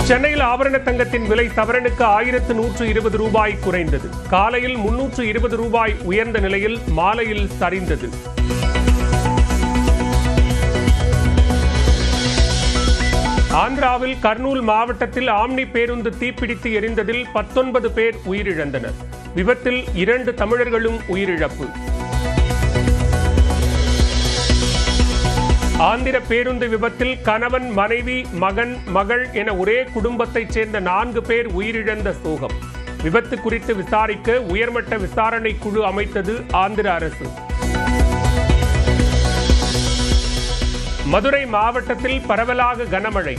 சென்னையில் ஆபரண தங்கத்தின் விலை சவரனுக்கு 1120 ரூபாய் குறைந்தது. காலையில் 320 ரூபாய் உயர்ந்த நிலையில் மாலையில் சரிந்தது. ஆந்திராவில் கர்னூல் மாவட்டத்தில் ஆம்னி பேருந்து தீப்பிடித்து எரிந்ததில் 19 பேர் உயிரிழந்தனர். விபத்தில் 2 தமிழர்களும் உயிரிழப்பு. ஆந்திர பேருந்து விபத்தில் கணவன், மனைவி, மகன், மகள் என ஒரே குடும்பத்தைச் சேர்ந்த 4 பேர் உயிரிழந்த சோகம். விபத்து குறித்து விசாரிக்க உயர்மட்ட விசாரணை குழு அமைத்தது ஆந்திர அரசு. மதுரை மாவட்டத்தில் பரவலாக கனமழை.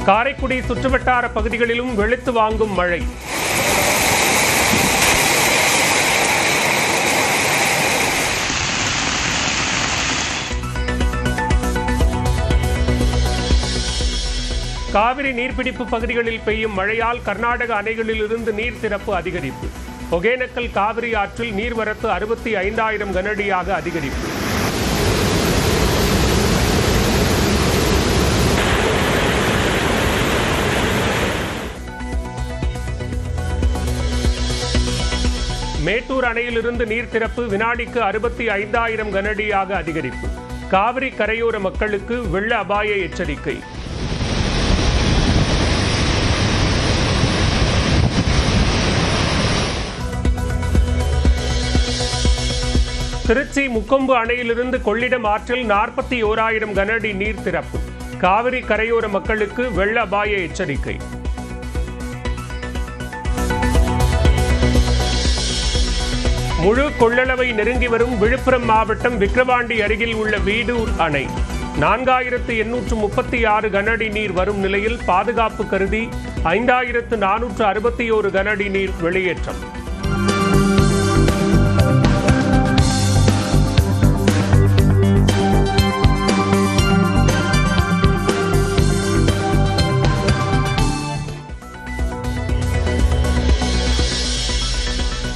காரைக்குடி சுற்றுவட்டார பகுதிகளிலும் வெளுத்து வாங்கும் மழை. காவிரி நீர்பிடிப்பு பகுதிகளில் பெய்யும் மழையால் கர்நாடக அணைகளிலிருந்து நீர் திறப்பு அதிகரிப்பு. ஒகேனக்கல் காவிரி ஆற்றில் நீர்வரத்து 65,000 கனஅடியாக அதிகரிப்பு. மேட்டூர் அணையிலிருந்து நீர் திறப்பு வினாடிக்கு 65,000 கனஅடியாக அதிகரிப்பு. காவிரி கரையோர மக்களுக்கு வெள்ள அபாய எச்சரிக்கை. திருச்சி முக்கொம்பு அணையிலிருந்து கொள்ளிடம் ஆற்றில் 41,000 கனஅடி நீர் திறப்பு. காவிரி கரையோர மக்களுக்கு வெள்ள அபாய எச்சரிக்கை. முழு கொள்ளளவை நெருங்கி வரும் விழுப்புரம் மாவட்டம் விக்கிரவாண்டி அருகில் உள்ள வீடூர் அணை 4,836 கனஅடி நீர் வரும் நிலையில் பாதுகாப்பு கருதி 5,461 கனஅடி நீர் வெளியேற்றம்.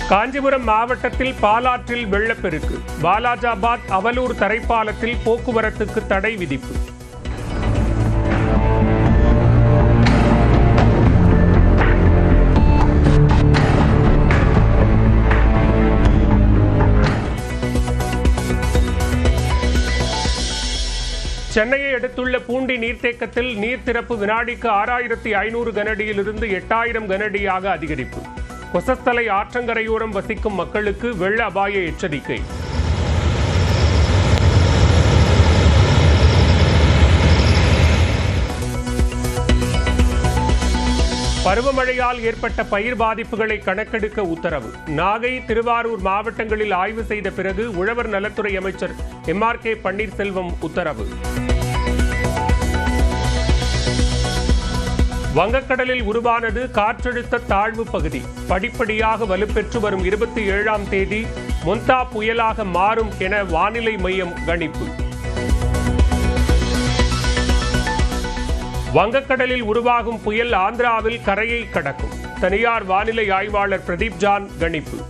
காஞ்சிபுரம் மாவட்டத்தில் பாலாற்றில் வெள்ளப்பெருக்கு. வாலாஜாபாத் அவலூர் தரைப்பாலத்தில் போக்குவரத்துக்கு தடை விதிப்பு. சென்னையை அடுத்துள்ள பூண்டி நீர்த்தேக்கத்தில் நீர் திறப்பு வினாடிக்கு 6,500 கனஅடியிலிருந்து 8,000 கனஅடியாக அதிகரிப்பு. கொசஸ்தலை ஆற்றங்கரையோரம் வசிக்கும் மக்களுக்கு வெள்ள அபாய எச்சரிக்கை. பருவமழையால் ஏற்பட்ட பயிர் பாதிப்புகளை கணக்கெடுக்க உத்தரவு. நாகை, திருவாரூர் மாவட்டங்களில் ஆய்வு செய்த பிறகு உழவர் நலத்துறை அமைச்சர் MRK பன்னீர்செல்வம் உத்தரவு. வங்கக்கடலில் உருவானது காற்றழுத்த தாழ்வு பகுதி. படிப்படியாக வலுப்பெற்று வரும் 27ஆம் தேதி மொந்தா புயலாக மாறும் என வானிலை மையம் கணிப்பு. வங்கக்கடலில் உருவாகும் புயல் ஆந்திராவில் கரையை கடக்கும். தனியார் வானிலை ஆய்வாளர் பிரதீப் ஜான் கணிப்பு.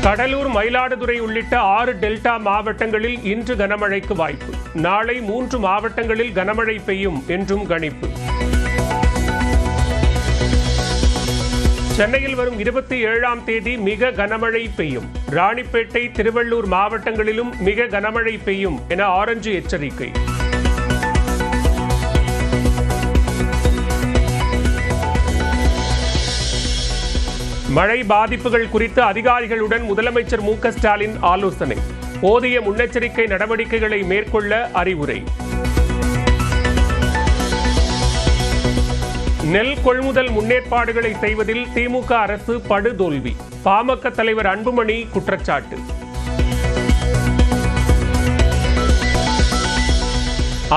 கடலூர், மயிலாடுதுறை உள்ளிட்ட 6 டெல்டா மாவட்டங்களில் இன்று கனமழைக்கு வாய்ப்பு. நாளை 3 மாவட்டங்களில் கனமழை பெய்யும் என்றும் கணிப்பு. சென்னையில் வரும் 27ஆம் தேதி மிக கனமழை பெய்யும். ராணிப்பேட்டை, திருவள்ளூர் மாவட்டங்களிலும் மிக கனமழை பெய்யும் என ஆரஞ்சு எச்சரிக்கை. மழை பாதிப்புகள் குறித்து அதிகாரிகளுடன் முதலமைச்சர் MK ஸ்டாலின் ஆலோசனை. போதிய முன்னெச்சரிக்கை நடவடிக்கைகளை மேற்கொள்ள அறிவுரை. நெல் கொள்முதல் முன்னேற்பாடுகளை செய்வதில் திமுக அரசு படுதோல்வி. பாமக தலைவர் அன்புமணி குற்றச்சாட்டு.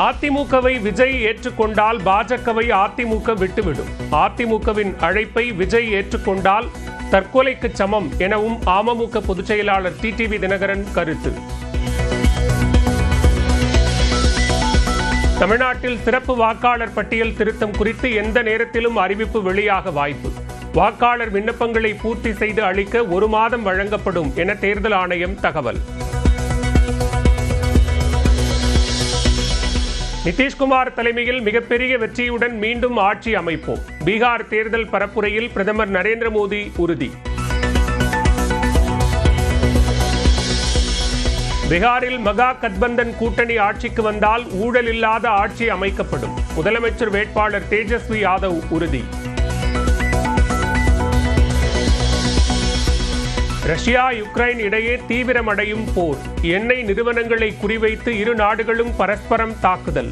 அதிமுகவை விஜய் ஏற்றுக்கொண்டால் பாஜகவை அதிமுக விட்டுவிடும். அதிமுகவின் அழைப்பை விஜய் ஏற்றுக்கொண்டால் தற்கொலைக்கு சமம் எனவும் அமமுக பொதுச் செயலாளர் டிடிவி தினகரன் கருத்து. தமிழ்நாட்டில் சிறப்பு வாக்காளர் பட்டியல் திருத்தம் குறித்து எந்த நேரத்திலும் அறிவிப்பு வெளியாக வாய்ப்பு. வாக்காளர் விண்ணப்பங்களை பூர்த்தி செய்து அளிக்க 1 மாதம் வழங்கப்படும் என தேர்தல் ஆணையம் தகவல். நிதிஷ்குமார் தலைமையில் மிகப்பெரிய வெற்றியுடன் மீண்டும் ஆட்சி அமைப்போம். பீகார் தேர்தல் பரப்புரையில் பிரதமர் நரேந்திர மோடி உறுதி. பீகாரில் மகா கத்பந்தன் கூட்டணி ஆட்சிக்கு வந்தால் ஊழல் இல்லாத ஆட்சி அமைக்கப்படும். முதலமைச்சர் வேட்பாளர் தேஜஸ்வி யாதவ் உறுதி. ரஷ்யா யுக்ரைன் இடையே தீவிரமடையும் போர். எண்ணெய் நிறுவனங்களை குறிவைத்து இரு நாடுகளும் பரஸ்பரம் தாக்குதல்.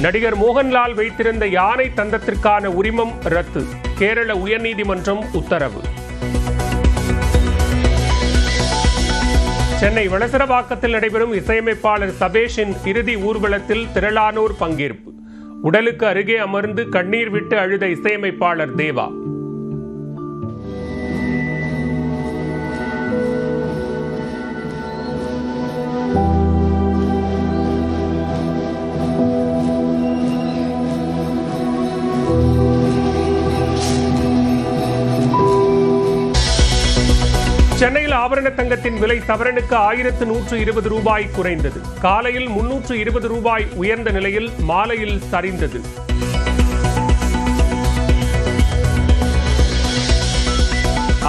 நடிகர் மோகன்லால் வைத்திருந்த யானை தந்தத்திற்கான உரிமம் ரத்து. கேரள உயர்நீதிமன்றம் உத்தரவு. சென்னை வளசரவாக்கத்தில் நடைபெறும் இசையமைப்பாளர் சபேஷின் இறுதி ஊர்வலத்தில் திரளானோர் பங்கேற்பு. உடலுக்கு அருகே அமர்ந்து கண்ணீர் விட்டு அழுத இசையமைப்பாளர் தேவா. சென்னையில் ஆபரண தங்கத்தின் விலை சவரனுக்கு 1120 ரூபாய் குறைந்தது. காலையில் 320 ரூபாய் உயர்ந்த நிலையில் மாலையில் சரிந்தது.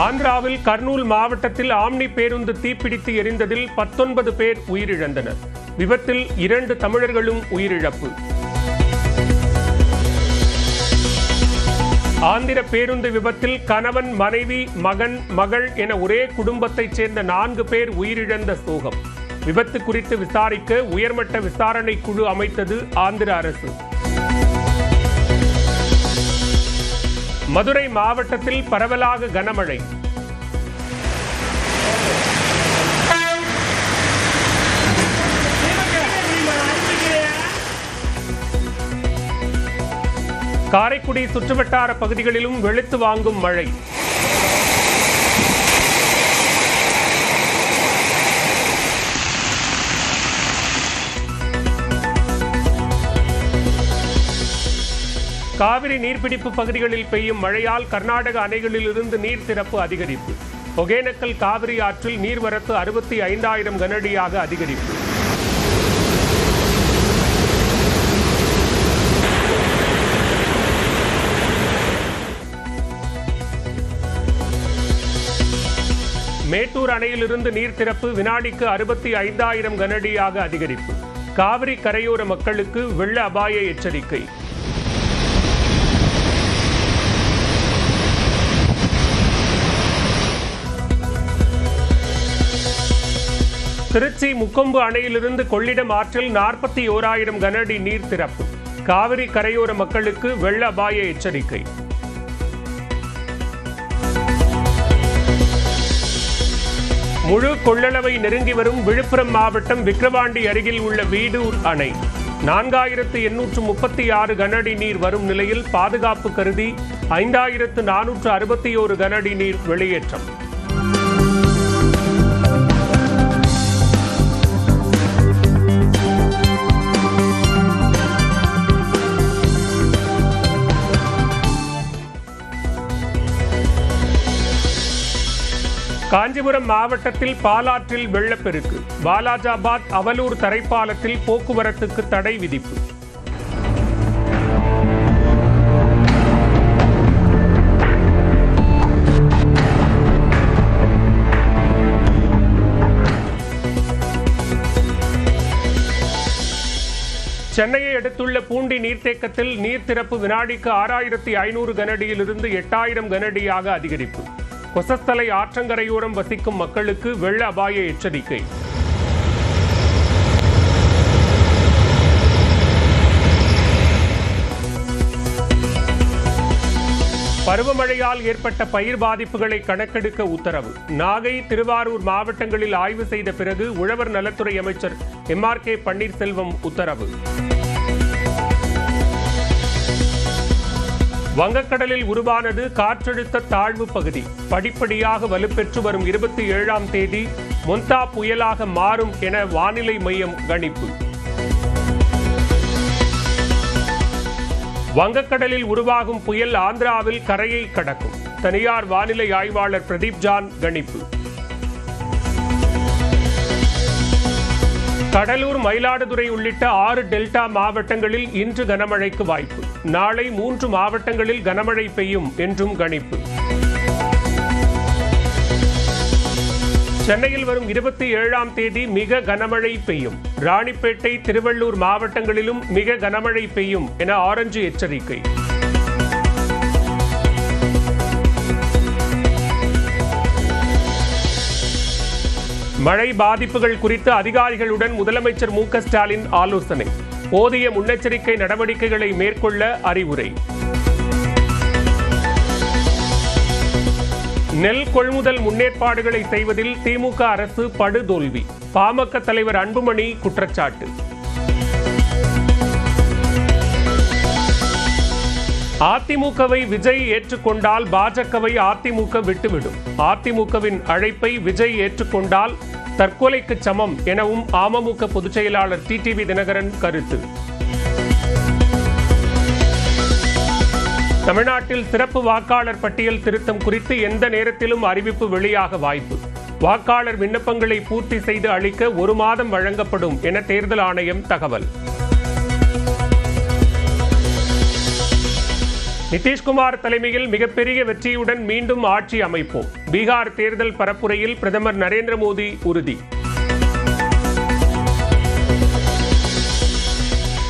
ஆந்திராவில் கர்னூல் மாவட்டத்தில் ஆம்னி பேருந்து தீப்பிடித்து எரிந்ததில் 19 பேர் உயிரிழந்தனர். விபத்தில் 2 தமிழர்களும் உயிரிழப்பு. ஆந்திர பேருந்து விபத்தில் கணவன், மனைவி, மகன், மகள் என ஒரே குடும்பத்தைச் சேர்ந்த 4 பேர் உயிரிழந்த சோகம். விபத்து குறித்து விசாரிக்க உயர்மட்ட விசாரணை குழு அமைத்தது ஆந்திர அரசு. மதுரை மாவட்டத்தில் பரவலாக கனமழை. காரைக்குடி சுற்றுவட்டார பகுதிகளிலும் வெளுத்து வாங்கும் மழை. காவிரி நீர்பிடிப்பு பகுதிகளில் பெய்யும் மழையால் கர்நாடக அணைகளிலிருந்து நீர் திறப்பு அதிகரிப்பு. ஒகேனக்கல் காவிரி ஆற்றில் நீர்வரத்து 65,000 கனஅடியாக அதிகரிப்பு. மேட்டூர் அணையிலிருந்து நீர் திறப்பு வினாடிக்கு 65,000 கனஅடியாக அதிகரிப்பு. காவிரி கரையோர மக்களுக்கு வெள்ள அபாய எச்சரிக்கை. திருச்சி முக்கொம்பு அணையிலிருந்து கொள்ளிடம் ஆற்றில் 41,000 கனஅடி நீர் திறப்பு. காவிரி கரையோர மக்களுக்கு வெள்ள அபாய எச்சரிக்கை. முழு கொள்ளளவை நெருங்கி வரும் விழுப்புரம் மாவட்டம் விக்கிரவாண்டி அருகில் உள்ள வீடூர் அணை. 4,836 கனஅடி நீர் வரும் நிலையில் பாதுகாப்பு கருதி 5,461 கனஅடி நீர் வெளியேற்றம். காஞ்சிபுரம் மாவட்டத்தில் பாலாற்றில் வெள்ளப்பெருக்கு. வாலாஜாபாத் அவலூர் தரைப்பாலத்தில் போக்குவரத்துக்கு தடை விதிப்பு. சென்னையை அடுத்துள்ள பூண்டி நீர்த்தேக்கத்தில் நீர் திறப்பு வினாடிக்கு 6,500 கனஅடியிலிருந்து 8,000 கனஅடியாக அதிகரிப்பு. கொசஸ்தலை ஆற்றங்கரையோரம் வசிக்கும் மக்களுக்கு வெள்ள அபாய எச்சரிக்கை. பருவமழையால் ஏற்பட்ட பயிர் பாதிப்புகளை கணக்கெடுக்க உத்தரவு. நாகை, திருவாரூர் மாவட்டங்களில் ஆய்வு செய்த பிறகு உழவர் நலத்துறை அமைச்சர் MRK பன்னீர்செல்வம் உத்தரவு. வங்கக்கடலில் உருவானது காற்றழுத்த தாழ்வு பகுதி. படிப்படியாக வலுப்பெற்று வரும் 27ஆம் தேதி மொந்தா புயலாக மாறும் என வானிலை மையம் கணிப்பு. வங்கக்கடலில் உருவாகும் புயல் ஆந்திராவில் கரையை கடக்கும். தனியார் வானிலை ஆய்வாளர் பிரதீப் ஜான் கணிப்பு. கடலூர், மயிலாடுதுறை உள்ளிட்ட 6 டெல்டா மாவட்டங்களில் இன்று கனமழைக்கு வாய்ப்பு. நாளை 3 மாவட்டங்களில் கனமழை பெய்யும் என்றும் கணிப்பு. சென்னையில் வரும் 27ஆம் தேதி மிக கனமழை பெய்யும். ராணிப்பேட்டை, திருவள்ளூர் மாவட்டங்களிலும் மிக கனமழை பெய்யும் என ஆரஞ்சு எச்சரிக்கை. மழை பாதிப்புகள் குறித்து அதிகாரிகளுடன் முதலமைச்சர் மு.க. ஸ்டாலின் ஆலோசனை. போதிய முன்னெச்சரிக்கை நடவடிக்கைகளை மேற்கொள்ள அறிவுரை. நெல் கொள்முதல் முன்னேற்பாடுகளை செய்வதில் திமுக அரசு படுதோல்வி. பாமக தலைவர் அன்புமணி குற்றச்சாட்டு. அதிமுகவை விஜய் ஏற்றுக்கொண்டால் பாஜகவை அதிமுக விட்டுவிடும். அதிமுகவின் அழைப்பை விஜய் ஏற்றுக்கொண்டால் தற்கொலைக்கு சமம் எனவும் அமமுக பொதுச் செயலாளர் டிடிவி தினகரன் கருத்து. தமிழ்நாட்டில் சிறப்பு வாக்காளர் பட்டியல் திருத்தம் குறித்து எந்த நேரத்திலும் அறிவிப்பு வெளியாக வாய்ப்பு. வாக்காளர் விண்ணப்பங்களை பூர்த்தி செய்து அளிக்க 1 மாதம் வழங்கப்படும் என தேர்தல் ஆணையம் தகவல். நிதிஷ்குமார் தலைமையில் மிகப்பெரிய வெற்றியுடன் மீண்டும் ஆட்சி அமைப்போம். பீகார் தேர்தல் பரப்புரையில் பிரதமர் நரேந்திர மோடி உறுதி.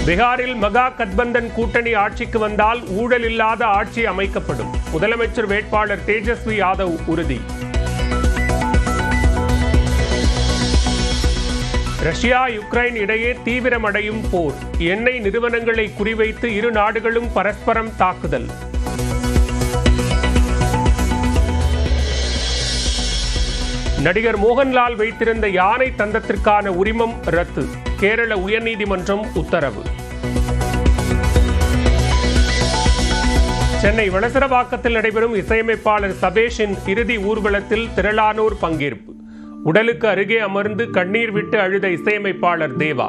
பீகாரில் மகா கத்பந்தன் கூட்டணி ஆட்சிக்கு வந்தால் ஊழல் இல்லாத ஆட்சி அமைக்கப்படும். முதலமைச்சர் வேட்பாளர் தேஜஸ்வி யாதவ் உறுதி. ரஷ்யா, யுக்ரைன் இடையே தீவிரமடையும் போர். எண்ணெய் நிறுவனங்களை குறிவைத்து இரு நாடுகளும் பரஸ்பரம் தாக்குதல். நடிகர் மோகன்லால் வைத்திருந்த யானை தந்தத்திற்கான உரிமம் ரத்து. கேரள உயர்நீதிமன்றம் உத்தரவு. சென்னை வளசரவாக்கத்தில் நடைபெறும் இசையமைப்பாளர் சபேஷின் இறுதி ஊர்வலத்தில் திரளானோர் பங்கேற்பு. உடலுக்கு அருகே அமர்ந்து கண்ணீர் விட்டு அழுத இசையமைப்பாளர் தேவா.